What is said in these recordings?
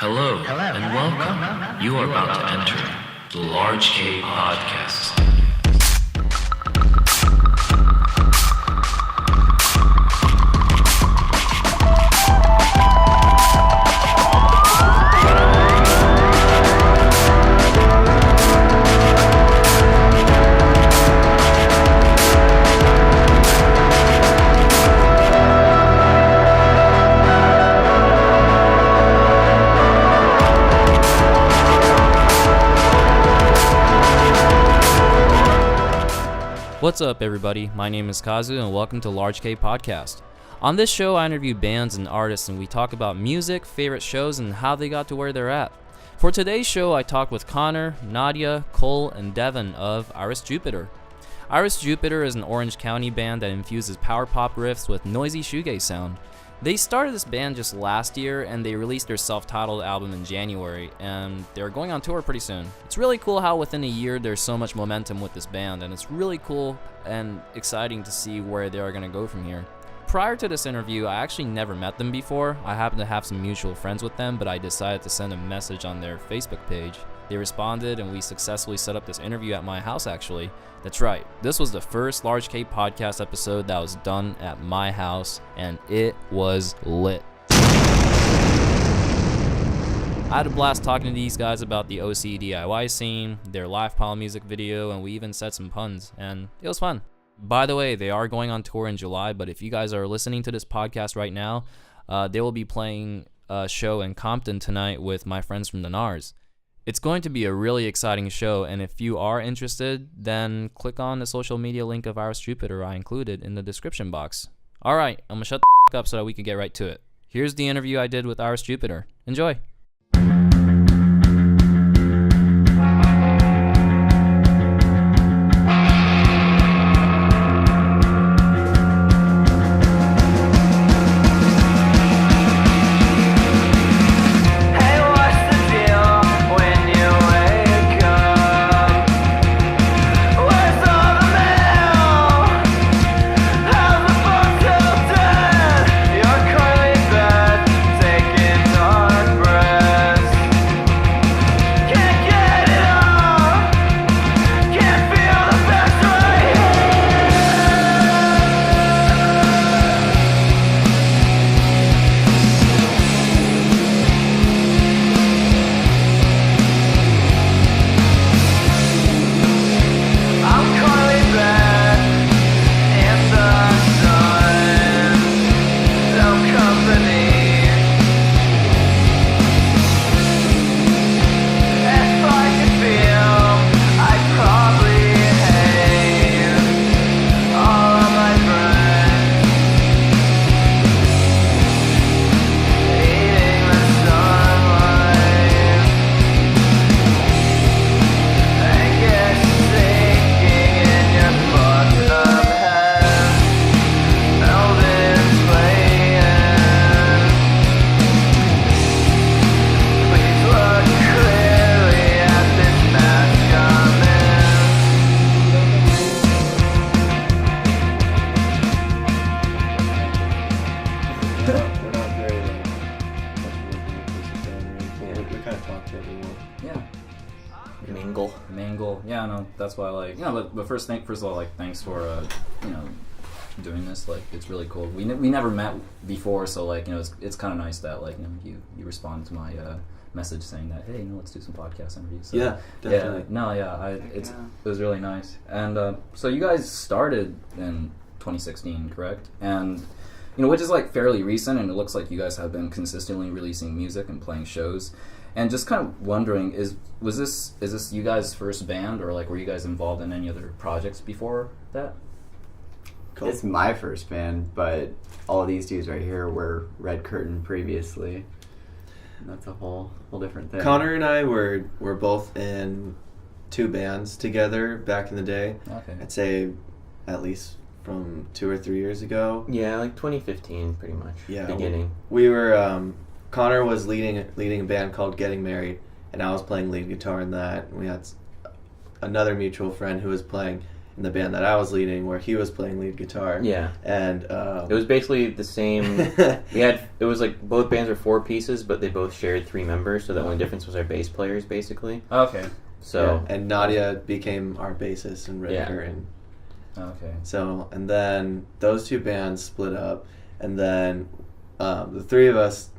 Hello, and welcome. You are about to enter the Large K Podcast. What's up, everybody? My name is Kazu, and welcome to Large K Podcast. On this show, I interview bands and artists, and we talk about music, favorite shows, and how they got to where they're at. For today's show, I talked with Connor, Nadya, Cole, and Devan of Iris Jupiter. Iris Jupiter is an Orange County band that infuses power pop riffs with noisy shoegaze sound. They started this band just last year, and they released their self-titled album in January, and they're going on tour pretty soon. It's really cool how within a year there's so much momentum with this band, and it's really cool and exciting to see where they are going to go from here. Prior to this interview, I actually never met them before. I happen to have some mutual friends with them, but I decided to send a message on their Facebook page. They responded, and we successfully set up this interview at my house, actually. That's right, this was the first Large K Podcast episode that was done at my house, and it was lit. I had a blast talking to these guys about the OC DIY scene, their live pile music video, and we even said some puns, and it was fun. By the way, they are going on tour in July, but if you guys are listening to this podcast right now, they will be playing a show in Compton tonight with my friends from the NARS. It's going to be a really exciting show, and if you are interested, then click on the social media link of Iris Jupiter I included in the description box. Alright, I'm gonna shut the up so that we can get right to it. Here's the interview I did with Iris Jupiter. Enjoy! That's why, but first of all, thanks for, doing this. It's really cool. We never met before, so, it's kind of nice that, you responded to my message saying that, hey, let's do some podcast interviews. So, yeah, definitely. It was really nice. And, so you guys started in 2016, correct? And, which is, fairly recent, and it looks like you guys have been consistently releasing music and playing shows. And just kind of wondering, is this you guys' first band, or were you guys involved in any other projects before that? Cool. It's my first band, but all of these dudes right here were Red Curtain previously. And that's a whole different thing. Connor and I were both in two bands together back in the day. Okay. I'd say at least from 2 or 3 years ago. Yeah, 2015 pretty much. Yeah. Beginning. We were Connor was leading a band called Getting Married, and I was playing lead guitar in that. We had another mutual friend who was playing in the band that I was leading, where he was playing lead guitar. Yeah. And It was basically the same. It was like both bands were 4 pieces, but they both shared 3 members, so the only difference was our bass players, basically. Okay. So and Nadya became our bassist and Ricker, and Okay. so, and then those 2 bands split up, and then the 3 of us,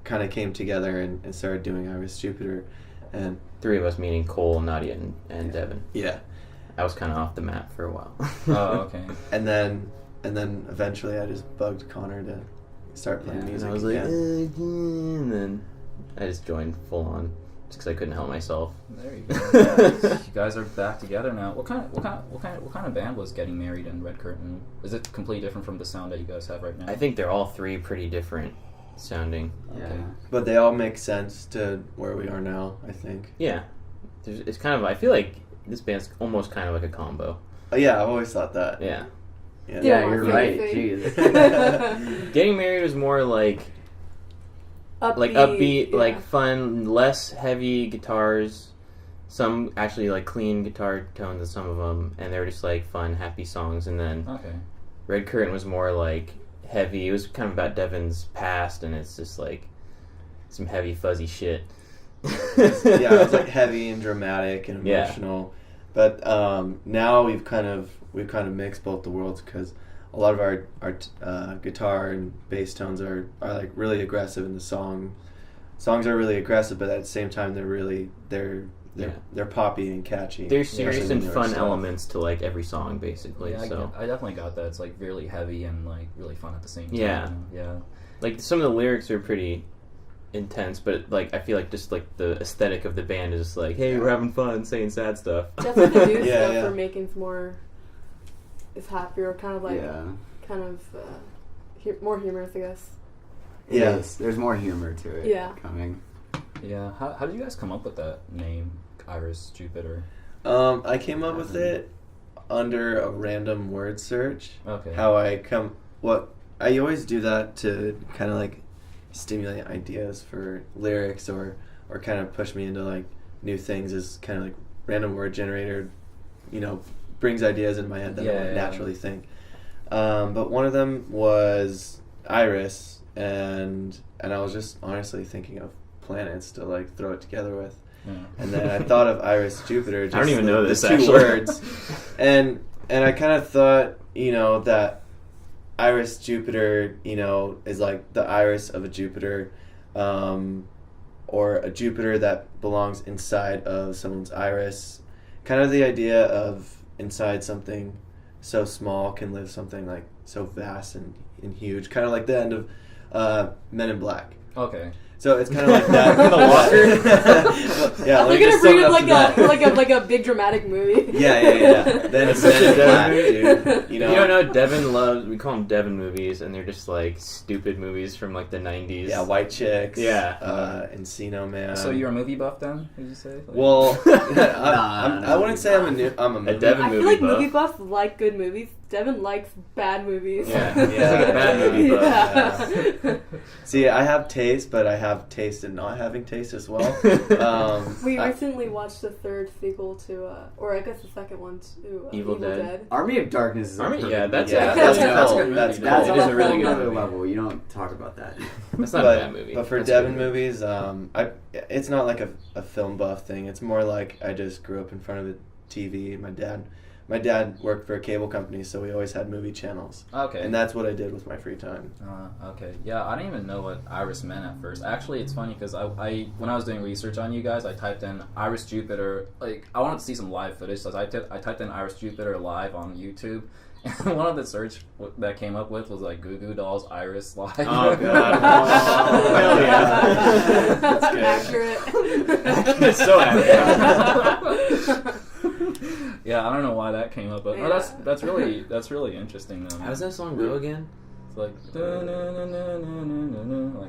kind of came together and started doing Iris Jupiter, and 3 of us, meaning Cole, Nadya, and Devan. yeah, I was kind of off the map for a while. Oh, okay. and then eventually I just bugged Connor to start playing music. And I was like, again. and then I just joined full on just because I couldn't help myself. There you go. You guys are back together now. What kind of band was Getting Married in Red Curtain? Is it completely different from the sound that you guys have right now? I think they're all 3 pretty different sounding. Yeah. Okay. But they all make sense to where we are now, I think. Yeah. It's kind of, I feel like this band's almost kind of like a combo. Yeah, I've always thought that. Yeah. Yeah. Yeah, you're right. Jeez. Getting Married was more like upbeat, yeah. like fun, less heavy guitars. Some actually like clean guitar tones in some of them, and they were just like fun, happy songs. And then Okay. Red Curtain was more like heavy. It was kind of about Devan's past, and it's just like some heavy, fuzzy shit. Yeah, it's like heavy and dramatic and Yeah. emotional. But now we've kind of mixed both the worlds, because a lot of our guitar and bass tones are like really aggressive in the song. Songs are really aggressive, but at the same time they're poppy and catchy. There's serious especially and newer fun stuff. elements to like every song, basically. Yeah, So I definitely got that. It's like really heavy and like really fun at the same time. Yeah. Yeah. like some of the lyrics are pretty intense, but like I feel like just like the aesthetic of the band is just like, hey, we're having fun saying sad stuff. That's what the new Yeah, stuff yeah. for making more is happier, kind of like more humorous, I guess. Yeah. Yes, there's more humor to it coming. Yeah. How did you guys come up with that name, Iris Jupiter? I came up with it under a random word search. Okay. I always do that to kind of like stimulate ideas for lyrics or kind of push me into like new things, is kind of like random word generator, brings ideas in my head that I would naturally think. But one of them was Iris, and I was just honestly thinking of planets to like throw it together with. Yeah. And then I thought of Iris Jupiter, just I don't even know this, the 2 actually. words. And I kind of thought, that Iris Jupiter, is like the iris of a Jupiter, or a Jupiter that belongs inside of someone's iris. Kind of the idea of inside something so small can live something like so vast and huge. Kind of like the end of Men in Black. Okay. So it's kind of like that. The walker? Yeah, I'm let me gonna just bring sum it up to that. like a big dramatic movie. Yeah. Then it's Men in Black, dude. You don't know, Devan loves, we call them Devan movies, and they're just like stupid movies from like the 90s. Yeah, White Chicks. Yeah. Encino Man. So you're a movie buff then? Would you say? Like, Well, Nah, I wouldn't say I'm a movie Devan I feel movie like buff. movie buffs like good movies. Devin likes bad movies. Yeah, he's like a bad movie buff. Yeah. See, I have taste, but I have taste in not having taste as well. We I- recently watched the 3rd sequel to, or I guess the 2nd one to Evil Dead. Army of Darkness is Army- a yeah, that's Yeah, a- that's that's cool. a good That's movie. cool. That's It is on a really whole good nother movie. level. You don't talk about that. That's not but, a bad movie. But for That's a Devon good movie. movies, it's not like a film buff thing. It's more like I just grew up in front of the TV. My dad worked for a cable company, so we always had movie channels. Okay. And that's what I did with my free time. Okay. Yeah, I didn't even know what Iris meant at first. Actually, it's funny because I when I was doing research on you guys, I typed in Iris Jupiter. Like, I wanted to see some live footage, so I typed in Iris Jupiter live on YouTube. And one of the search that came up with was like Goo Goo Dolls Iris live. Oh, God. Oh, hell yeah. That's good. accurate. It's so accurate. Yeah, I don't know why that came up, but Yeah. that's really interesting though. How does that song go again? It's like like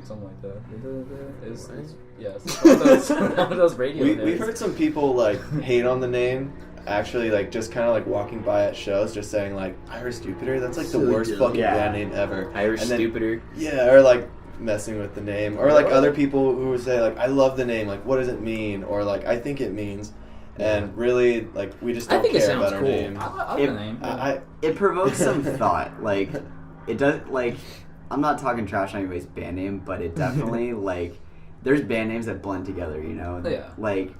something like that. It's one of those radio We've hits. heard some people like hate on the name. Actually, like just kind of like walking by at shows, just saying like Iris Jupiter. That's like the So worst dumb. fucking Yeah. band name ever. Irish And then- Stupider. Yeah, or like messing with the name, or like other people who would say like I love the name. Like what does it mean? Or like I think it means. And really, like, we just don't I think it care sounds about our cool. name. I like the name. It provokes some thought. Like, it does, like, I'm not talking trash on anybody's band name, but it definitely, like, there's band names that blend together, you know? Yeah. Like,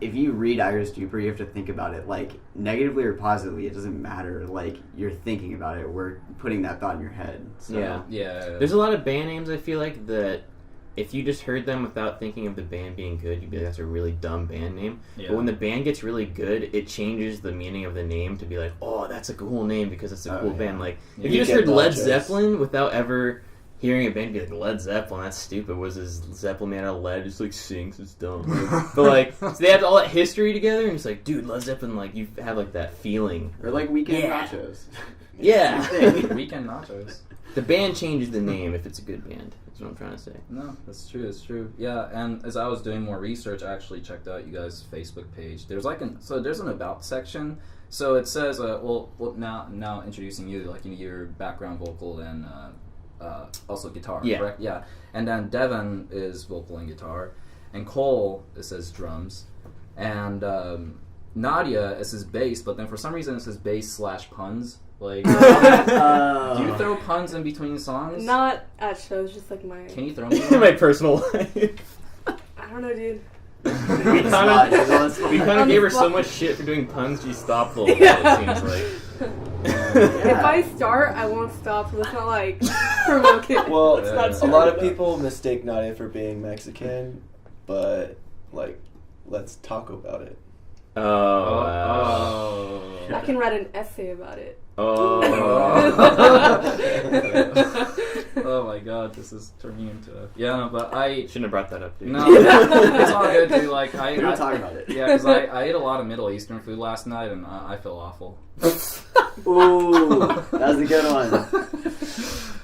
if you read Iris Duper, you have to think about it, like, negatively or positively, it doesn't matter. Like, you're thinking about it. We're putting that thought in your head. So. Yeah. There's a lot of band names, I feel like, that if you just heard them without thinking of the band being good, you'd be like, that's a really dumb band name. Yeah. But when the band gets really good, it changes the meaning of the name to be like, oh, that's a cool name because it's a cool band. Like, if you just heard Led Zeppelin without ever hearing a band be like, Led Zeppelin, that's stupid. Was this Zeppelin made out of lead? Just like sings, it's dumb. But like, so they have all that history together, and it's like, dude, Led Zeppelin, like, you have like that feeling. Or like Weekend Nachos. Yeah. Weekend Nachos. The band changes the name if it's a good band. That's what I'm trying to say. No, that's true. It's true. Yeah, and as I was doing more research, I actually checked out you guys' Facebook page. There's like there's an about section. So it says, now introducing you, like, you know, your background vocal and also guitar. Yeah. Correct? Yeah. And then Devan is vocal and guitar, and Cole, it says drums, and Nadya, it says bass. But then for some reason it says bass/puns. Like, do you throw puns in between songs? Not at shows, just like my. Can you throw me In one? my personal life. I don't know, dude. We kind of gave her so much shit for doing puns, she stopped a little bit, it seems like. If I start, I won't stop, so let's not, like, provoke it. Well, not a lot of people mistake Nadya for being Mexican, but, like, let's talk about it. I can write an essay about it. Oh my god, this is turning into but I shouldn't have brought that up, dude. No, it's all good, dude. Like, we were talking about it. Yeah, because I ate a lot of Middle Eastern food last night, and I feel awful. Ooh, that was a good one.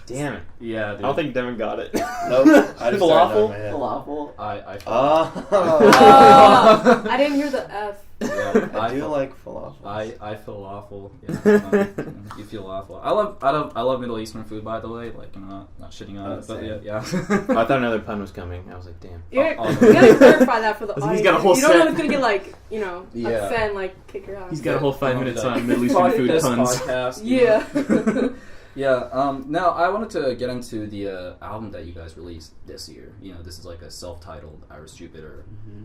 Damn it. Yeah, dude. I don't think Devin got it. Nope. I just Falafel? Falafel? I I didn't hear the F. Yeah, I do like falafel. I feel awful. Yeah, you feel awful. I love Middle Eastern food, by the way. Like, I'm not shitting on it, but yeah. I thought another pun was coming. I was like, damn. You gotta clarify that for the He's audience. got a whole you don't know set. it's gonna get, like, you know, Yeah. upset and, like, kick your ass. He's got a whole 5 minutes on Middle Fuck Eastern food this puns. podcast, you know? Yeah. Yeah. Now I wanted to get into the album that you guys released this year. You know, this is like a self-titled Iris Jupiter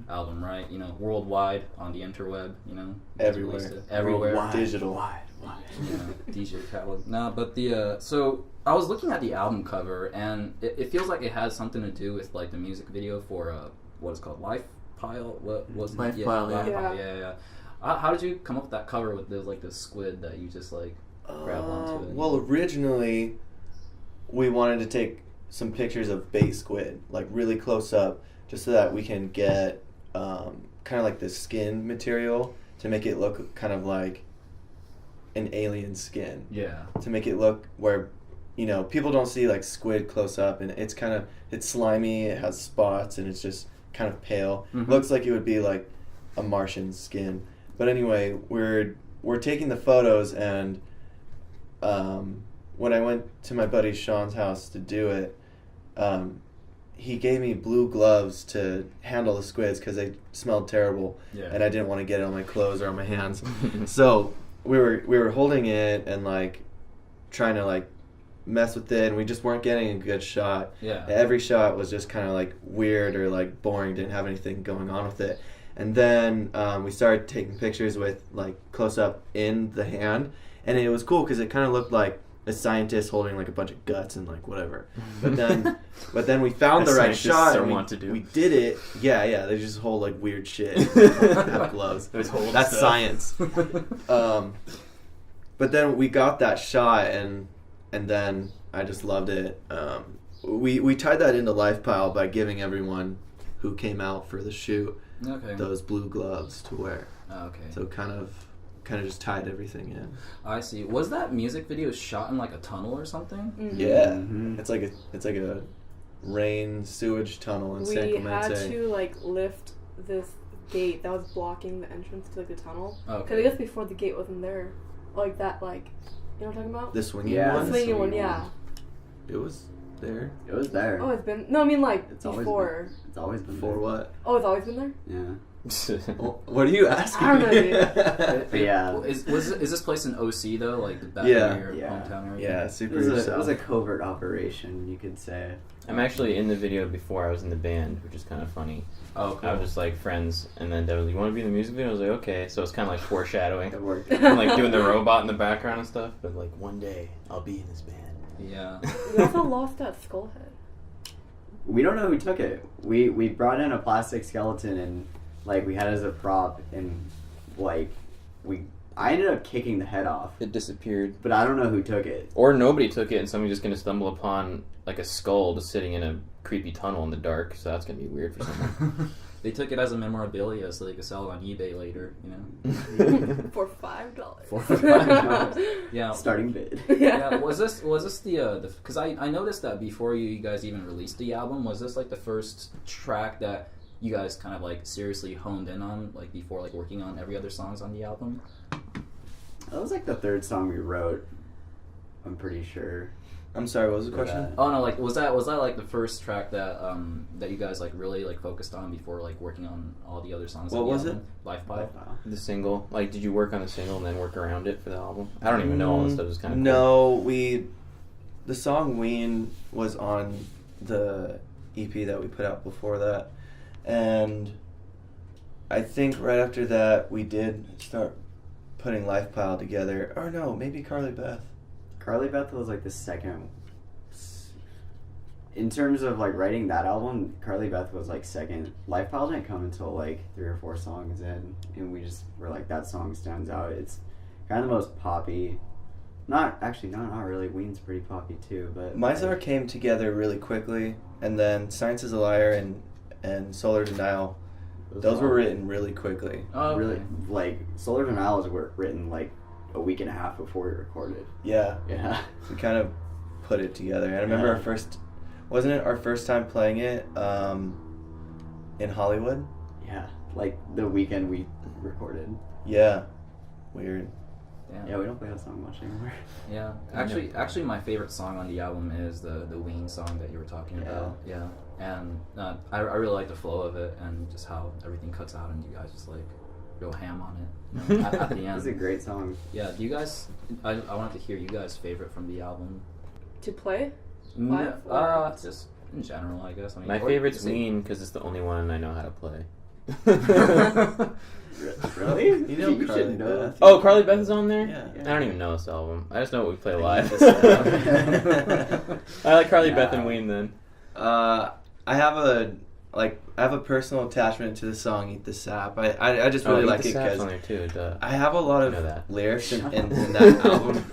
album, right? You know, worldwide on the interweb. You know, you guys released it everywhere. Worldwide. Digital. Why? Yeah, DJ Khaled. No, but so I was looking at the album cover, and it feels like it has something to do with like the music video for what is called Life Pile. What was Life it? Pile, Life yeah. Pile, yeah. How did you come up with that cover with the squid that you just like grab onto it? Well, originally, we wanted to take some pictures of bait squid, like really close up, just so that we can get kind of like the skin material to make it look kind of like an alien skin. Yeah. To make it look where, you know, people don't see like squid close up, and it's slimy, it has spots, and it's just kind of pale. Mm-hmm. Looks like it would be like a Martian skin. But anyway, we're taking the photos, and when I went to my buddy Sean's house to do it, he gave me blue gloves to handle the squids because they smelled terrible, and I didn't want to get it on my clothes or on my hands. So we were holding it and like trying to like mess with it, and we just weren't getting a good shot. Yeah. Every shot was just kind of like weird or like boring, didn't have anything going on with it. And then we started taking pictures with like close up in the hand, and it was cool because it kind of looked like a scientist holding like a bunch of guts and like whatever. But then we found the right shot. And we did it. Yeah. They just hold like weird shit. Have gloves. That's science. But then we got that shot, and then I just loved it. We tied that into Life Pile by giving everyone who came out for the shoot those blue gloves to wear. Okay. So kind of just tied everything in. I see. Was that music video shot in like a tunnel or something? Mm-hmm. Yeah. Mm-hmm. It's like a rain sewage tunnel in San We Clemente. had to, like, lift this gate that was blocking the entrance to, like, the tunnel. Okay. Because I guess before the gate wasn't there. Like, that, like, you know what I'm talking about? The swinging Yeah. one? The swinging one, yeah. It was there. It was there. Oh, it's been... No, I mean, like, It's always before. It's always been For there. what? Oh, it's always been there? Yeah. Well, what are you asking? I don't know, dude. But yeah. Is this place in OC though? Like that Yeah. your hometown area? Yeah, It super. was, it south. was a covert operation, you could say. I'm actually in the video before I was in the band, which is kind of funny. Oh, cool. I was just like friends, and then Devan was like, "You want to be in the music video?" I was like, "Okay." So it's kind of like foreshadowing. It worked. I'm like doing the robot in the background and stuff, but like one day I'll be in this band. Yeah. We also lost that skull head. We don't know who took it. We brought in a plastic skeleton and like we had it as a prop and like I ended up kicking the head off, It disappeared, but I don't know who took it. or nobody took it, and somebody's just gonna stumble upon like a skull just sitting in a creepy tunnel in the dark. So that's gonna be weird for someone. They took it as a memorabilia so they could sell it on eBay later, you know. For $5. For $5. Yeah. Starting bid. Yeah, was this the because I noticed that before you guys even released the album, was this like the first track that you guys kind of like seriously honed in on, like before like working on every other songs on the album? That was like the third song we wrote. I'm pretty sure. I'm sorry, what was the For question? that. Oh no, like was that like the first track that that you guys like really like focused on before like working on all the other songs? What on the was album? Life Pile. The single, like, did you work on the single and then work around it for the album? I don't even know all this stuff. Is kind of No, the song Ween was on the EP that we put out before that, and I think right after that we did start putting Life Pile together. Or no, maybe Carly Beth. Carly Beth was like the second. In terms of like writing that album, Carly Beth was like second. Life Pile didn't come until like 3 or 4 songs in, and we just were like, that song stands out. It's kind of the most poppy. Not really. Ween's pretty poppy too, but Mizar came together really quickly, and then Science is a Liar and Solar Denial. Those were written really quickly. Oh, okay. really like Solar Denials were written like a week and a half before we recorded. Yeah, Yeah. we kind of put it together. And I remember Yeah. wasn't it our first time playing it in Hollywood? Yeah. Like the weekend we recorded. Yeah, weird. Damn. Yeah, we don't play that song much anymore. Yeah, actually, my favorite song on the album is the Ween song that you were talking Yeah. about. Yeah, and I really like the flow of it and just how everything cuts out and you guys just like go ham on it, you know, at the end. It's a great song. Yeah, do you guys? I wanted to hear you guys' favorite from the album. To play? No, Or- just in general, I guess. I mean, My or- favorite's is it- Ween because it's the only one I know how to play. Really? You know You Carly should know. Beth. Oh, Carly Beth is on there? Yeah. I don't even know this album. I just know what we play live. Yeah. I like Carly Yeah. Beth and Ween then. I have a personal attachment to the song "Eat the Sap." I just really Eat like the it Sap's on because there too. Duh. I have a lot I of know that. lyrics in that album.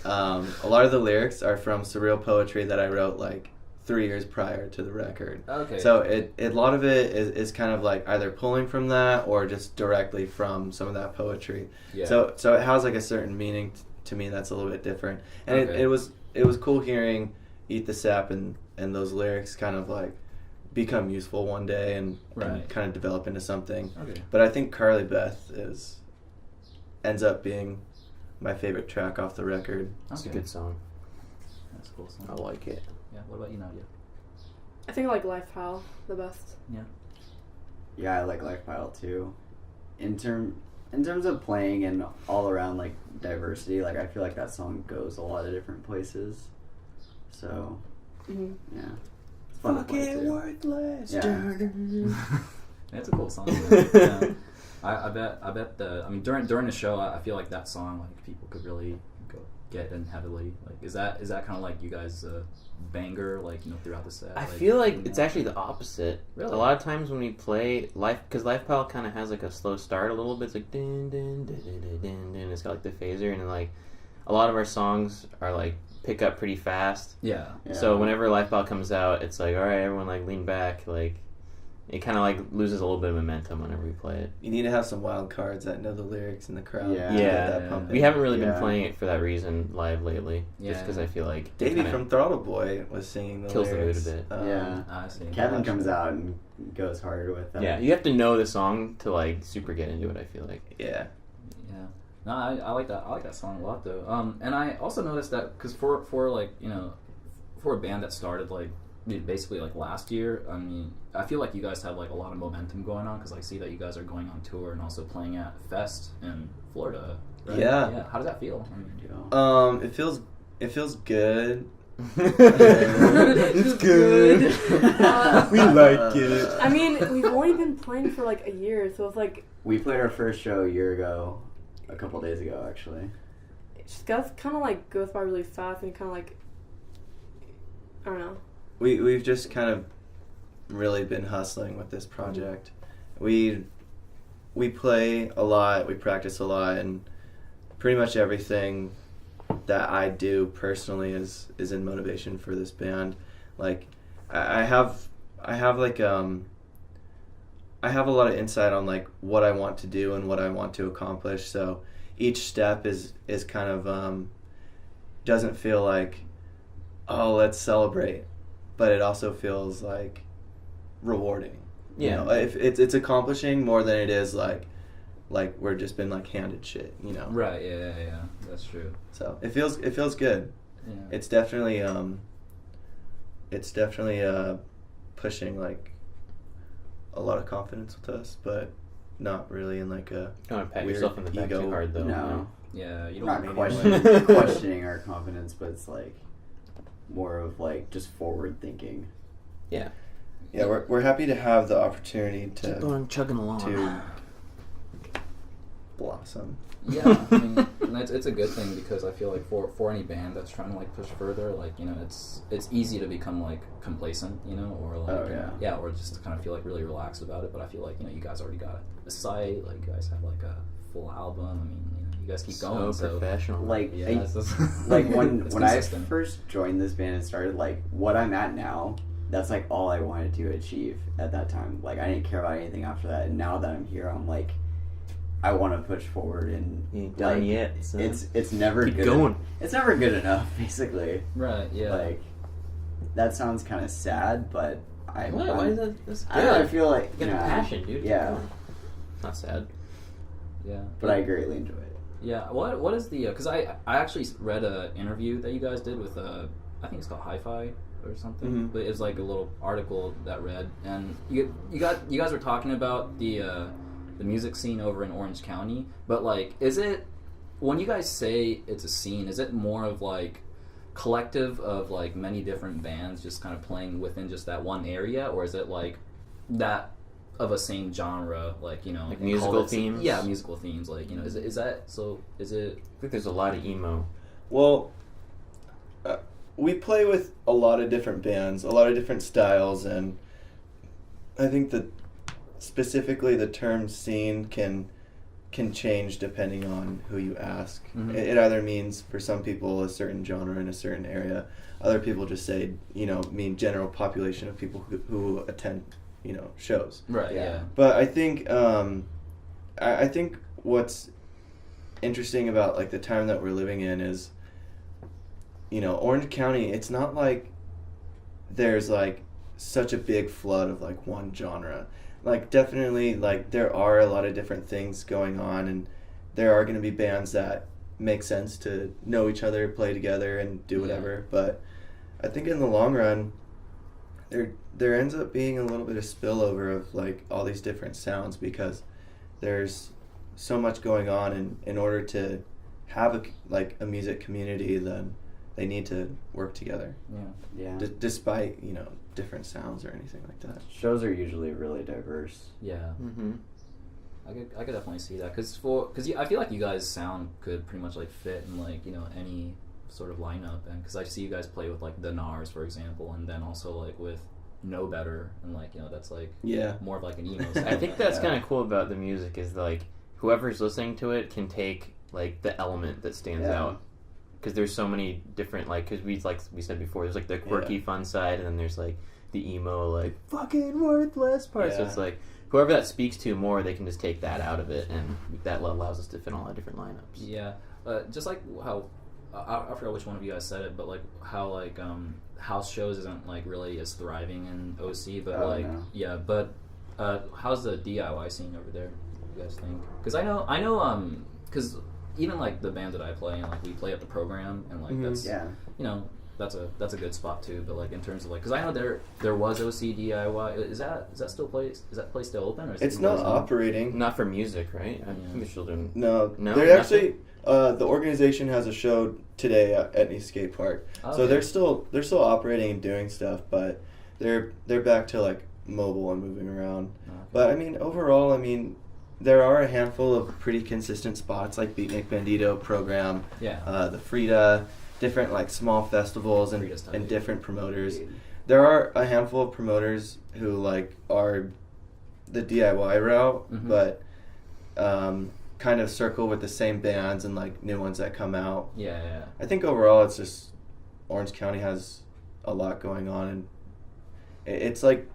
A lot of the lyrics are from surreal poetry that I wrote like 3 years prior to the record. Okay. So a lot of it is kind of like either pulling from that or just directly from some of that poetry. yeah. So it has like a certain meaning to me that's a little bit different. And Okay. it was cool hearing "Eat the Sap" and those lyrics kind of like become useful one day and Right. kind of develop into something. Okay. But I think Carly Beth ends up being my favorite track off the record. It's a Okay. good song. That's a cool song. I like it. Yeah. What about you, Nadia? I think I like Life Pile the best. Yeah, I like Life Pile too. In terms of playing and all around like diversity, like I feel like that song goes a lot of different places. So Mm-hmm. yeah, it's fun to play too. worthless. Yeah. It's a cool song. Man. Yeah. I bet during the show I feel like that song like people could really get in heavily. Like is that kind of like you guys banger like throughout the set? I feel like it's actually the opposite. Really? A lot of times when we play because Life Pile kind of has like a slow start a little bit. It's like din din din din din din, din. It's got like the phaser, and then like a lot of our songs are like pick up pretty fast. Yeah. Yeah. So whenever Life Pile comes out, it's like all right, everyone like lean back. Like it kind of like loses a little bit of momentum whenever we play it. You need to have some wild cards that know the lyrics in the crowd. Yeah. to get Yeah. that pumping. We haven't really Yeah. been playing it for that reason live lately. Yeah. Just because I feel like it Davey kinda from Throttle Boy was singing the kills the mood lyrics. a bit. Yeah. I see. Kevin comes out and goes hard with that. Yeah, you have to know the song to like super get into it. I feel like. Yeah. Yeah. No, I like that. I like that song a lot though. And I also noticed that because for like for a band that started like basically like last year. I mean, I feel like you guys have like a lot of momentum going on because I see that you guys are going on tour and also playing at Fest in Florida. Right? Yeah. How does that feel? I mean, It feels good. It's good. We like it. I mean, we've only been playing for like a year, so it's like We played our first show a year ago, a couple days ago actually. it's just kind of like goes by really fast and kind of like I don't know. We've just kind of really been hustling with this project. We play a lot, we practice a lot, and pretty much everything that I do personally is in motivation for this band. Like I have like I have a lot of insight on like what I want to do and what I want to accomplish. So each step is kind of doesn't feel like, oh, let's celebrate, but it also feels like rewarding. Yeah. You know, if it's accomplishing more than it is like we're just been like handed shit, you know. right? Yeah. That's true. So it feels good. Yeah. It's definitely pushing like a lot of confidence with us, but not really in like a Don't want to pat weird yourself in the back ego. too hard, though. No. Yeah, you Not don't questioning our confidence, but it's like more of like just forward thinking. Yeah. Yeah, we're happy to have the opportunity Keep on chugging along. to blossom. Yeah, I mean, and it's a good thing because I feel like for any band that's trying to like push further, like, you know, it's easy to become like complacent, you know, or like or just to kind of feel like really relaxed about it. But I feel like, you know, you guys already got a site, like you guys have like a full album. I mean, you know, you guys keep going. So professional. Like yeah, like when it's when I consistent. first joined this band and started, like what I'm at now, that's like all I wanted to achieve at that time. Like I didn't care about anything after that. And now that I'm here, I'm like, I want to push forward, and You ain't done like, yet. So it's never keep good. going. It's never good enough, basically. Right, yeah. Like that sounds kind of sad, but Why is that? That's good. I don't know, I feel like You got the passion, dude. Yeah, Not sad. yeah. but I greatly enjoy it. Yeah, what is the, because I actually read an interview that you guys did with, I think it's called Hi-Fi or something, Mhm. but it was like a little article that read, and you guys were talking about the music scene over in Orange County, but like, is it, when you guys say it's a scene, is it more of like collective of like many different bands just kind of playing within just that one area, or is it like that of a same genre, like, you know, Like and musical call it- themes? Yeah, musical themes, like, you know, is it I think there's a lot of emo. Well, we play with a lot of different bands, a lot of different styles, and I think that specifically the term scene can change depending on who you ask. Mhm. It either means for some people a certain genre in a certain area. Other people just say, you know, mean general population of people who attend, you know, shows. Right. Yeah. Yeah. But I think I think what's interesting about like the time that we're living in is, you know, Orange County, it's not like there's like such a big flood of like one genre. Like definitely like there are a lot of different things going on, and there are going to be bands that make sense to know each other, play together, and do whatever. But I think in the long run, there ends up being a little bit of spillover of like all these different sounds, because there's so much going on, and in order to have a music community, then they need to work together. Yeah. Yeah, Despite, you know, different sounds or anything like that. shows are usually really diverse. Yeah. Mm-hmm. I could definitely see that because I feel like you guys' sound could pretty much like fit in like, you know, any sort of lineup, and because I see you guys play with like the Nars, for example, and then also like with Know Better, and like, you know, that's like more of like an emo sound. I think that's kind of cool about the music is like whoever's listening to it can take like the element that stands out, because there's so many different, like, because we said before, there's like the quirky fun side, and then there's like the emo like fucking worthless part. So it's like whoever that speaks to more, they can just take that out of it, and that allows us to fit all our different lineups. Yeah, just like how I forgot which one of you guys said it, but like how like house shows isn't like really as thriving in OC, but how's the DIY scene over there? You guys think? Because I know because even like the band that I play, and like we play at the program, and like that's you know, that's a good spot too. But like in terms of like, because I know there was OC DIY. Is that still place? Is that place still open? Or is It's it not closed? operating. Not for music, right? I think it's still doing. No, No, they're nothing? actually the organization has a show today at East Skate Park. Okay. So they're still operating and doing stuff, but they're back to like mobile and moving around. Okay. But I mean, overall, I mean, there are a handful of pretty consistent spots like Beatnik Bandito program, Yeah. the Frida, different like small festivals Frida's tight. and different promoters. There are a handful of promoters who like are the DIY route, Mhm. but kind of circle with the same bands and like new ones that come out. Yeah. I think overall it's just Orange County has a lot going on, and it's like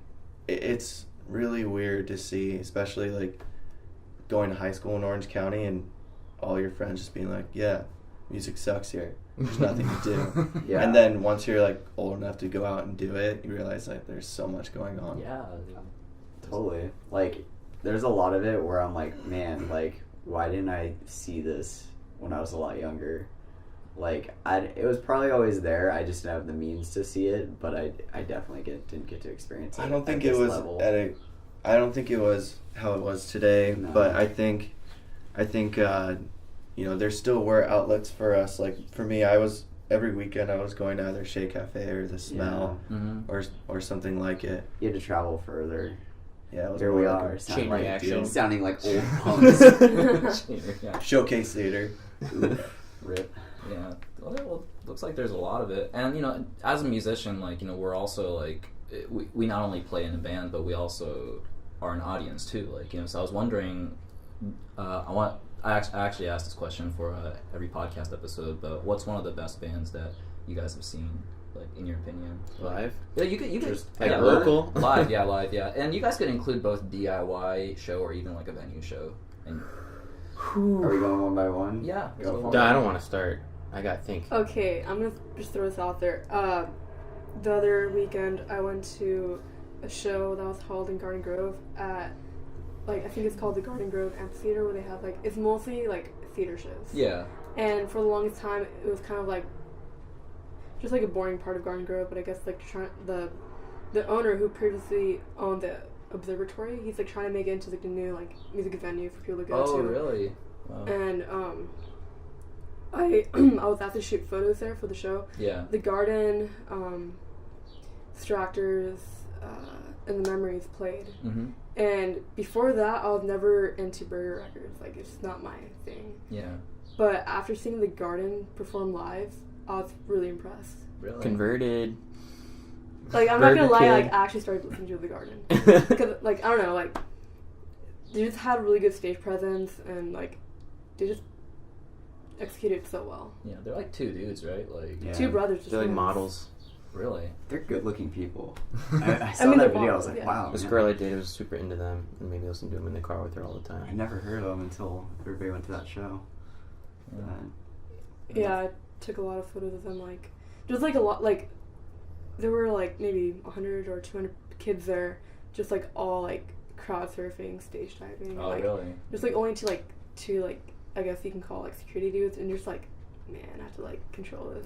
it's really weird to see, especially like going to high school in Orange County and all your friends just being like, yeah, music sucks here. There's nothing to do. Yeah. And then once you're like old enough to go out and do it, you realize like there's so much going on. Yeah. Totally. Like, there's a lot of it where I'm like, man, like, why didn't I see this when I was a lot younger? Like, it was probably always there. I just didn't have the means to see it, but I definitely didn't get to experience it. I don't at think this it was level. I don't think it was how it was today, No. but I think you know, there still were outlets for us. Like for me, every weekend I was going to either Shea Cafe or The Smell Mm-hmm. or something like it. You had to travel further. Yeah, it was Here more we like are, a sounding Chain like, reaction. sounding like old punks. Yeah. showcase theater. Rip. Yeah. Well, looks like there's a lot of it, and you know, as a musician, like you know, we're also like we not only play in a band, but we also are an audience too. Like you know, so I was wondering, I actually asked this question for every podcast episode, but what's one of the best bands that you guys have seen, like in your opinion? Live? Yeah, you could Just, like, yeah, local? live, yeah, and you guys could include both DIY show or even like a venue show. And Are we going one by one? yeah, Go so- for Duh, I don't want to start. I got to think. Okay, I'm gonna just throw this out there. The other weekend, I went to a show that was held in Garden Grove at, like, I think it's called the Garden Grove Amphitheater, where they have, like, it's mostly, like, theater shows. Yeah. And for the longest time, it was kind of, like, just, like, a boring part of Garden Grove, but I guess, like, the owner who previously owned the observatory, he's, like, trying to make it into, like, a new, like, music venue for people to go to. Oh, really? Wow. And, I was asked to shoot photos there for the show. Yeah. The Garden, Distractors, and The Memories played. Mm-hmm. And before that, I was never into Burger Records. Like, it's not my thing. Yeah. But after seeing The Garden perform live, I was really impressed. Really? Converted. Like, I'm not gonna Burger lie, Kid. like, I actually started listening to The Garden. Because, like, I don't know, like, they just had really good stage presence, and, like, they just executed so well. Yeah, they're like two dudes, right? Like, Yeah. Two brothers just They're like twins. models. really? They're good-looking people. I saw mean, that they're video. I was models, like, yeah. wow. This man. girl I dated was super into them, and maybe listen to them in the car with her all the I time. never heard of them until everybody went to that show. Yeah. Yeah, I took a lot of photos of them, like, just, like, a lot, like, there were, like, maybe 100 or 200 kids there, just, like, all, like, crowd surfing, stage diving. Oh, like, really? Just, like, only two, like, I guess you can call, like, security dudes, and you're just, like, man, I have to, like, control this.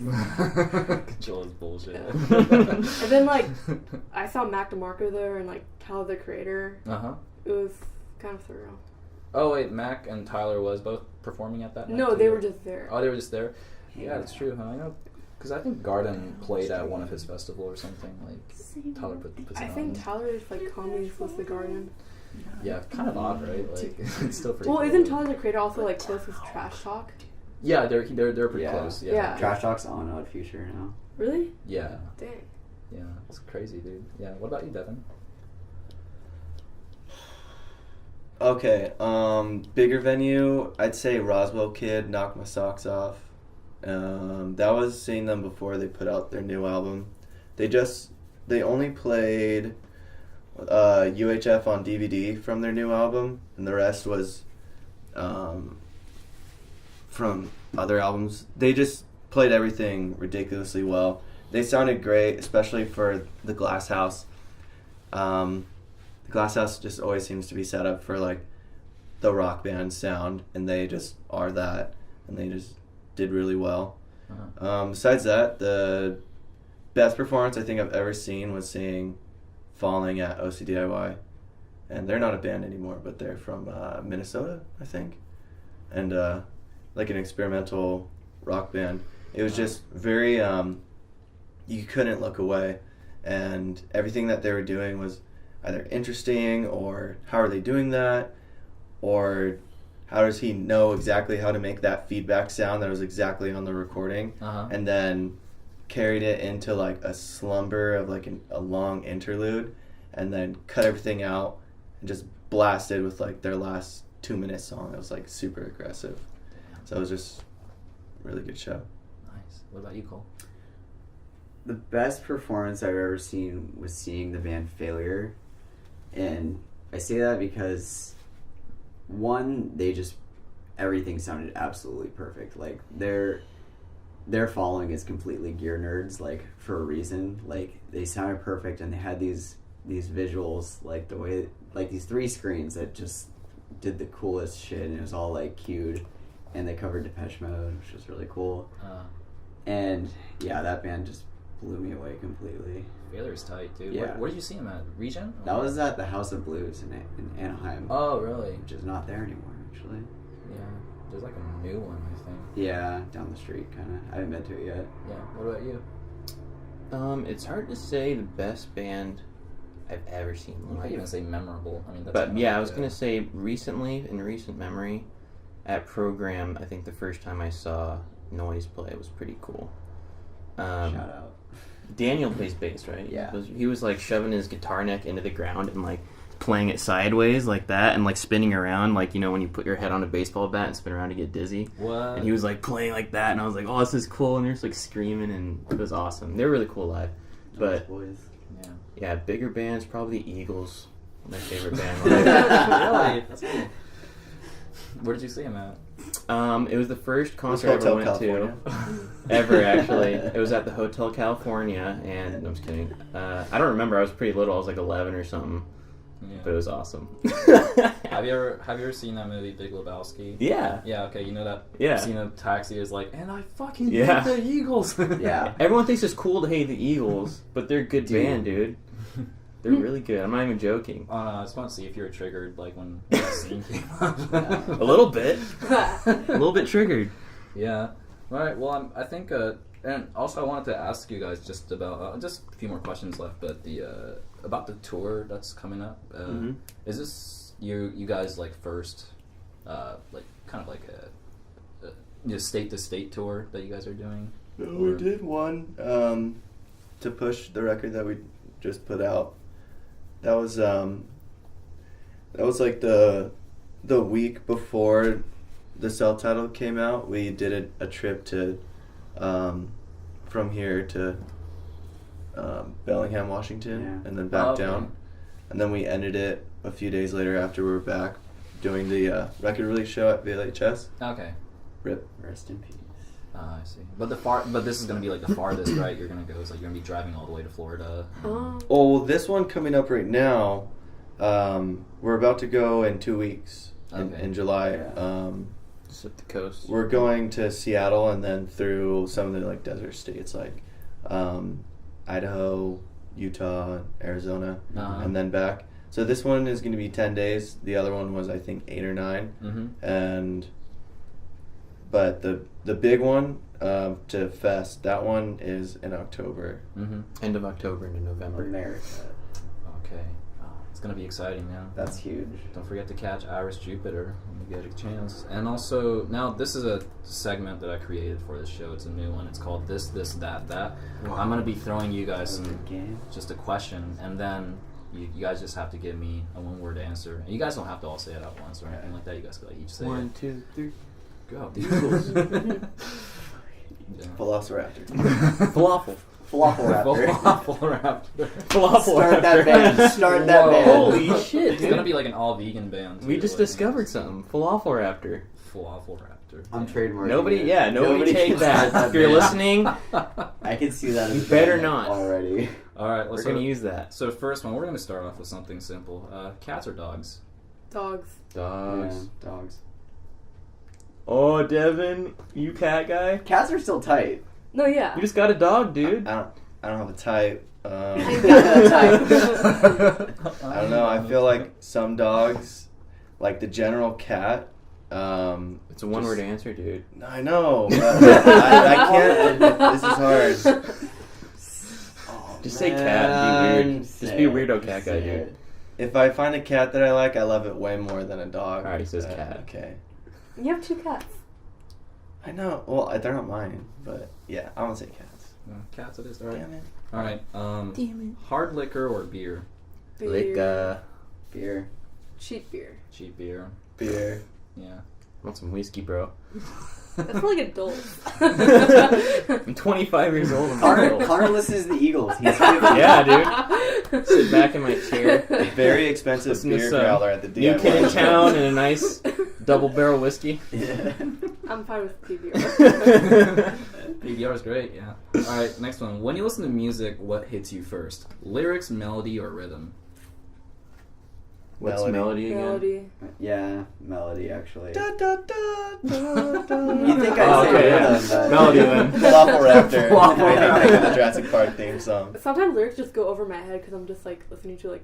Control is bullshit. Yeah. And then, like, I saw Mac DeMarco there and, like, Tyler, the Creator. Uh-huh. It was kind of surreal. Oh, wait, Mac and Tyler was both performing at that night, No, too? they were just there. Oh, they were just there? Yeah, that's true, huh? I know. Because I think Garden played at one of his festival or something. Like, Tyler puts I it think on. Tyler is, like, comedy with The Garden. Yeah, kind of odd, right? Like, it's still pretty Well, cool. isn't Tyler, the Creator, also, like, close with Trash Talk? Yeah, they're pretty Yeah. close. Yeah. Yeah. Trash Talk's on Odd Future now. Really? Yeah. Dang. Yeah. It's crazy, dude. Yeah. What about you, Devan? Okay, bigger venue, I'd say Roswell Kid, Knock My Socks Off. That was seeing them before they put out their new album. They only played UHF on DVD from their new album, and the rest was from other albums. They just played everything ridiculously well. They sounded great, especially for the Glass House. The Glass House just always seems to be set up for like the rock band sound, and they just are that, and they just did really well. Uh-huh. Besides that, the best performance I think I've ever seen was seeing Falling at OCDIY. And they're not a band anymore, but they're from Minnesota, I think. And like an experimental rock band. It was just very, you couldn't look away. And everything that they were doing was either interesting, or how are they doing that? Or how does he know exactly how to make that feedback sound that was exactly on the recording? And then carried it into like a slumber of like a long interlude, and then cut everything out and just blasted with like their last 2-minute song. It was like super aggressive. So it was just a really good show. Nice. What about you, Cole? The best performance I've ever seen was seeing the band Failure. And I say that because, one, everything sounded absolutely perfect. Like, their following is completely gear nerds, like, for a reason. Like, they sounded perfect, and they had these visuals, like, the way, like, these 3 screens that just did the coolest shit, and it was all, like, cued. And they covered Depeche Mode, which was really cool. And, yeah, that band just blew me away completely. Failure's tight, dude. Yeah. Where did you see him at? Regen? That was at the House of Blues in Anaheim. Oh, really? Which is not there anymore, actually. Yeah. There's like a new one, I think. Yeah, down the street, kind of. I haven't been to it yet. Yeah. What about you? It's hard to say the best band I've ever seen You live. could even say memorable. I mean, that's But yeah, I was gonna say recently, in recent memory, at Program, I think the first time I saw Noise play was pretty cool. Shout out. Daniel plays bass, right? Yeah. He was like shoving his guitar neck into the ground and like playing it sideways like that, and like spinning around, like, you know, when you put your head on a baseball bat and spin around to get dizzy. What? And he was like playing like that, and I was like, oh, this is cool. And they're just like screaming, and it was awesome. They were really cool live. But Boys. yeah, bigger bands, probably the Eagles. My favorite band. Really? That's cool. Where did you see him at? It was the first concert I ever Hotel went California. to. Ever, actually. It was at the Hotel California, and no, I'm just kidding. I don't remember. I was pretty little. I was like 11 or something. Yeah. But it was awesome. Have you ever seen that movie Big Lebowski? Yeah. Yeah, okay, you know that Yeah. scene of Taxi is like, and I fucking Yeah. hate the Eagles. Yeah. Everyone thinks it's cool to hate the Eagles, but they're a good Dude. band, dude. They're really good. I'm not even joking. I just want to see if you were triggered, like, when that scene came up. A little bit. A little bit triggered. Yeah. All right, well, I think, and also I wanted to ask you guys just about, just a few more questions left, but about the tour that's coming up. Is this you guys, like, first, like, kind of like a state-to-state tour that you guys are doing? No, we did one to push the record that we just put out. That was like the week before the self-titled came out. We did a trip to from here to Bellingham, Washington, and then back down, and then we ended it a few days later after we were back doing the record release show at VLHS. Okay. RIP. Rest in peace. I see. But this is gonna be like the farthest, right? You're gonna go. It's like you're gonna be driving all the way to Florida. Oh, well, this one coming up right now, we're about to go in 2 weeks in July. Yeah. Just up the coast. We're going to Seattle and then through some of the like desert states like Idaho, Utah, Arizona, and then back. So this one is going to be 10 days. The other one was, I think, 8 or 9. But the big one to Fest, that one is in October. End of October into November. America. Okay. It's gonna be exciting now. That's huge. Don't forget to catch Iris Jupiter when you get a chance. And also, now this is a segment that I created for this show. It's a new one. It's called This, That. Wow. I'm gonna be throwing you guys Game. just a question, and then you guys just have to give me a one-word answer. And you guys don't have to all say it at once or anything like that. You guys could like each say 1, it. 2, 3. Go. Velociraptor. Falafel. Falafel Raptor. Falafel Raptor. Falafel. Start that band. Start that Whoa. band. Holy shit, It's gonna dude. be like an all-vegan band. We too, just like, discovered something. Falafel Raptor. Falafel Raptor. I'm Yeah. trademarking Nobody it. take can that. start If you're band. listening, I can see that. You as a better band not. already. All right, we're let's going to use that. So first one, we're gonna start off with something simple. Cats or dogs? Dogs. Dogs. Yeah, dogs. Oh, Devin, you cat guy? Cats are still tight. No, yeah. You just got a dog, dude. I don't, I don't have a type. Ain't got a type. I don't know. I feel like some dogs, like the general cat. It's a one-word answer, dude. I know. But I can't. This is hard. Just say cat and be weird. Just be a weirdo cat guy, dude. If I find a cat that I like, I love it way more than a dog. Alright, he says cat. Okay. You have 2 cats. I know. Well, they're not mine, but yeah, I'm gonna say cats. Cats it is. All right. Damn it. All right. Damn Hard liquor or beer? Beer. Liquor. Beer. Cheap beer. Cheap beer. Beer. Yeah. Want some whiskey, bro? That's for like adults. I'm 25 years old. Connor listens to the Eagles. He's 50. Yeah, dude. Sit back in my chair. Very expensive Listen to beer some growler at the New DIY kid in store. town and a nice double barrel whiskey. Yeah. I'm fine with PBR. PBR is great, yeah. Alright, next one. When you listen to music, what hits you first? Lyrics, melody, or rhythm? What's melody again? Melody. Yeah, melody actually. Da, da, da, da, da. You think Oh, I'd say okay, yeah. rhythm, but Melody then. Velociraptor. Waffle Made me Raptor. think of the Jurassic Park theme song. Sometimes lyrics just go over my head because I'm just like listening to like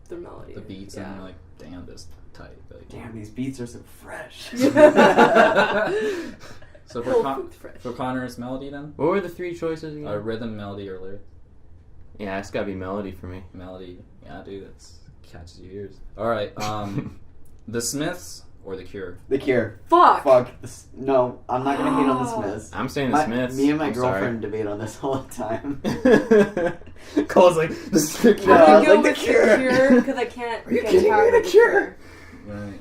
the melody. The beats, and you're like, damn, this tight. Like, Damn, these beats are so fresh. So Whole Foods fresh. for Connor, it's melody then? What were the 3 choices again? Rhythm, melody, or lyric? Yeah, it's gotta be melody for me. Melody. Yeah, dude, that's catches your ears. Alright, The Smiths or The Cure? The Cure. Fuck. No, I'm not gonna hate on the Smiths. I'm saying the Smiths. Me and my I'm girlfriend debate on this all the time. sorry. Cole's like, this is the Cure. No, I I'm was gonna go like, with The Cure. The Cure because I can't Are you get kidding me? tired of The Cure. Right.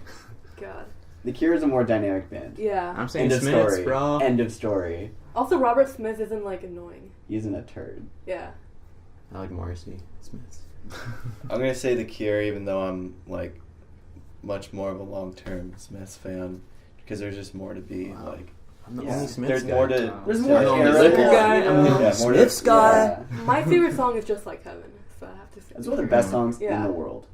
God. The Cure is a more dynamic band. Yeah. I'm saying End of Smiths, story. bro. End of story. Also, Robert Smith isn't like annoying. He isn't a turd. Yeah. I like Morrissey. Smiths. I'm gonna say The Cure, even though I'm like much more of a long-term Smiths fan, because there's just more to be like. I'm the Yeah. only Smiths There's guy. more to. There's to more it. to I'm the era liquor one, guy. you I'm know? the Yeah, more to- Smiths guy. Yeah. My favorite song is Just Like Heaven, so I have to say. It's one of the best songs in Yeah. the world.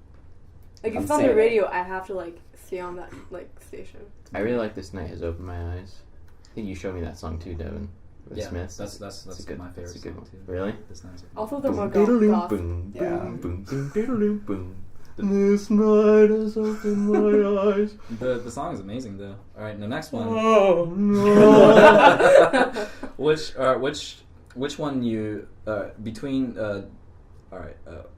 Like if I'm it's on the saying radio, I have to like stay on that like station. I really like This Night Has Opened My Eyes. I think you showed me that song too, Devin. With Yeah, Smiths. that's a good, my favorite that's a good song one. too. Really? This nice. Also, the more Boom, goth. boom, Yeah. boom, boom, boom, diddle-oo, boom. This night has opened my eyes. The song is amazing though. All right, the next one. Oh no! Which one you between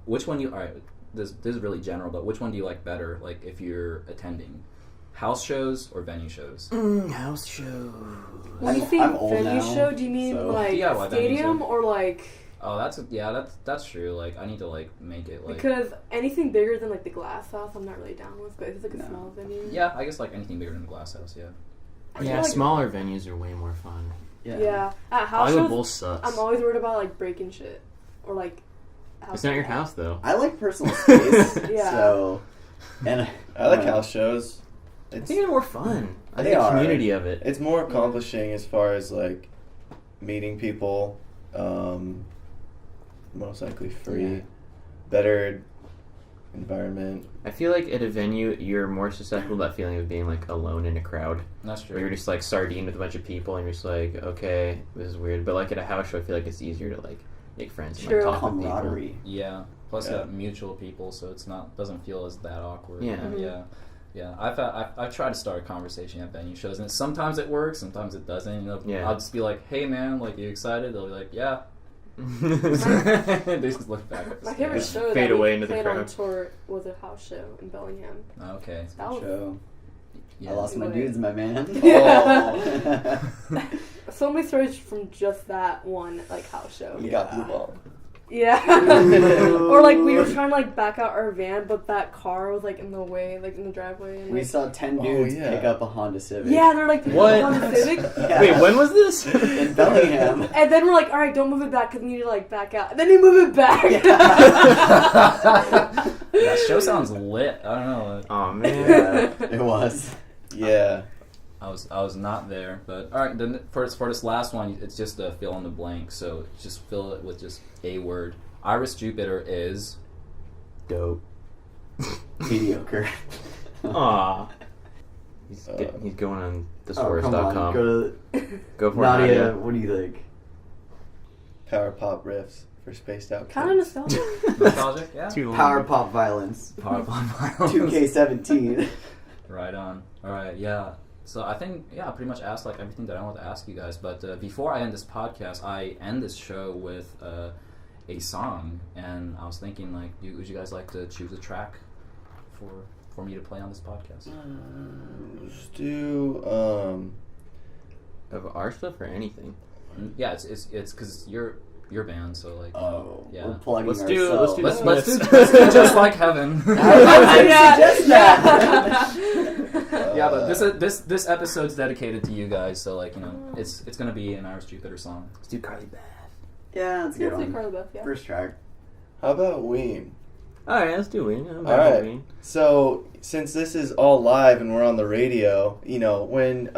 which one you this is really general, but which one do you like better? Like if you're attending house shows or venue shows? House shows. When you I'm say old venue now, show, do you mean so- like Yeah, well, venue stadium show. or like? Oh, that's true. Like I need to like make it like Because anything bigger than like the Glass House, I'm not really down with. But if it's like a No. small venue, yeah, I guess like anything bigger than Glass House. Yeah. I feel Yeah, like- smaller venues are way more fun. Yeah, at house Hollywood shows, Bowl sucks. I'm always worried about like breaking shit or like. It's not your house though. I like personal space. Yeah. So, and I like house shows. I It's think they're more fun. I They think the are. community of it. it's more accomplishing as far as like meeting people. Most likely free, Yeah. better environment. I feel like at a venue, you're more susceptible to that feeling of being like alone in a crowd. That's Where you're true. just like sardined with a bunch of people and you're just like, okay, this is weird. But like at a house show, I feel like it's easier to like make friends and True. like talk with people. camaraderie. Yeah. Plus, Yeah. you have mutual people, so it's not doesn't feel as that awkward. Yeah. Mhm. Yeah. Yeah. I've tried to start a conversation at venue shows, and sometimes it works, sometimes it doesn't. You know, Yeah. I'll just be like, "Hey, man, like, you excited?" They'll be like, "Yeah." They just look back at My the favorite Just show fade that away we into the played on crowd. tour was a house show in Bellingham. Okay. That was Show. Yeah. I lost my Wait. dudes, my man. Yeah. So many stories from just that one like house show. We got blue ball. Yeah. Or like we were trying to like back out our van, but that car was like in the way, like in the driveway. And, We like, saw 10 Oh, dudes yeah. pick up a Honda Civic. yeah, they're like What? on the Civic. Yeah. Wait, when was this? In Bellingham. And then we're like, all right, don't move it back because we need to like back out. And then they move it back. That show sounds lit. I don't know. Oh man. Yeah, it was. Yeah. I was not there, but all right. Then for this last one, it's just a fill in the blank. So just fill it with just a word. Iris Jupiter is Dope. Mediocre. Aw. He's going on Oh, come on. thesaurus.com. Go to Go for it, Nadya. Nadia. What do you think? power pop riffs for spaced out Kind of kids. nostalgic. Nostalgic, yeah. Too long Power ago. pop violence. Power pop violence. 2K17. Right on. All right, yeah. So I think, I pretty much asked like everything that I want to ask you guys. But before I end this podcast, I end this show with a song, and I was thinking like, would you guys like to choose a track for me to play on this podcast? Let's do Of our stuff or anything? Yeah, it's because your band, so like. Oh, yeah. we're plugging Let's do ourselves. Let's do just like heaven. Yeah, but this episode's dedicated to you guys, so like it's gonna be an Iris Jupiter song. Let's do Carly Beth. Yeah, that's a good one. Carly Beth, yeah. First track. how about Ween? Alright, let's do Ween. I'm All back with right. Ween. So since this is all live and we're on the radio, when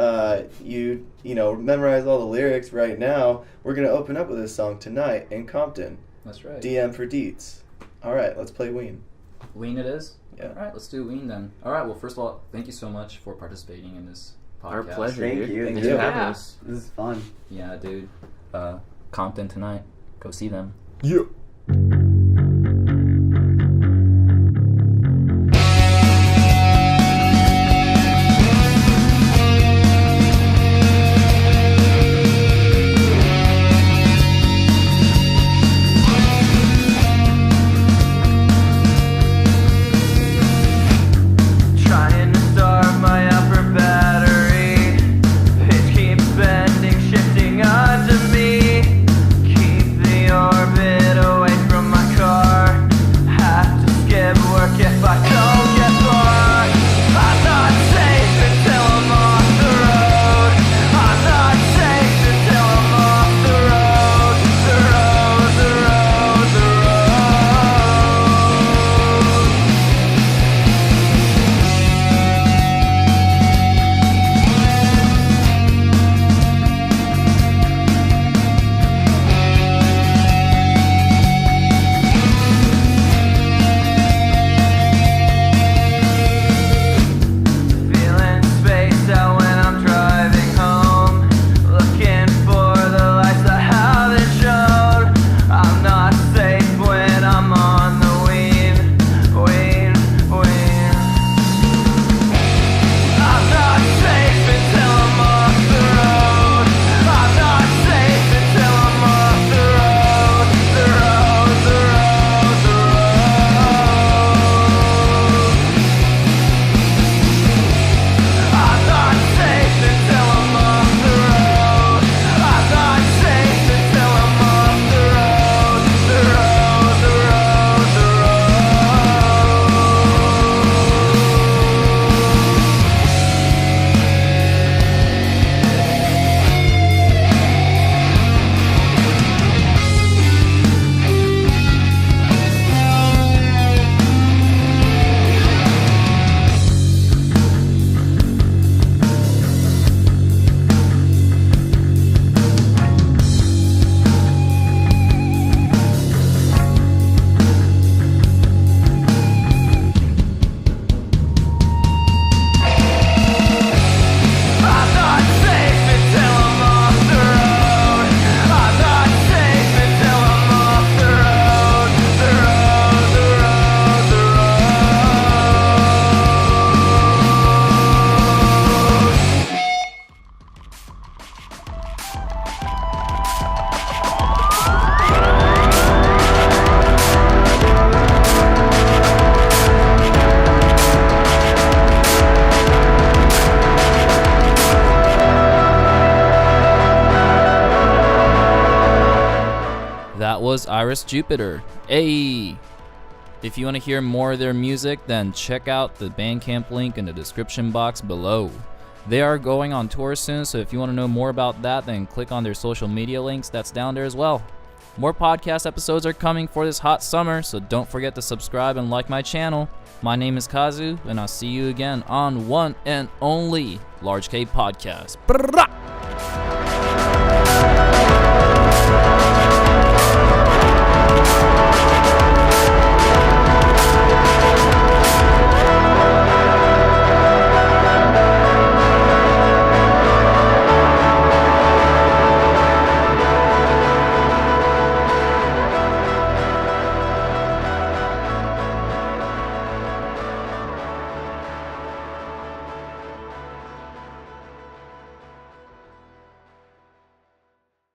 you memorize all the lyrics right now, we're gonna open up with this song tonight in Compton. That's right. DM for Deets. All right, let's play Ween. Ween it is? Yeah. All right, let's do Ween then. All right, well, first of all, thank you so much for participating in this podcast. Our pleasure, Thank dude. you. Thanks Thank for you. having Yeah. us. This is fun. Yeah, dude. Compton tonight. Go see them. Yeah. Trying to start my upper battery. Pitch keeps bending, shifting under me. Keep the orbit away from my car. Have to skip work if I don't get far. I'm not safe until I'm off the road. I'm not safe until I'm off the road. The road, the road, the road. Feeling spaced out when I'm driving home. Looking for the lights I haven't shown. I'm not safe when I'm on the wing. I'm not safe until I'm off the road. I'm not safe until I'm off the road. The road, the road, the road. I'm not safe until I'm off the road. I'm not safe until I'm off the road. The road, the road, the I'm not safe until I'm off the road. I'm not safe until I'm off the road. The road, the road, the road. That was Iris Jupiter. Hey! If you want to hear more of their music, then check out the Bandcamp link in the description box below. They are going on tour soon, so if you want to know more about that, then click on their social media links that's down there as well. More podcast episodes are coming for this hot summer, so don't forget to subscribe and like my channel. My name is Kazu, and I'll see you again on one and only Large K Podcast. Brrrah!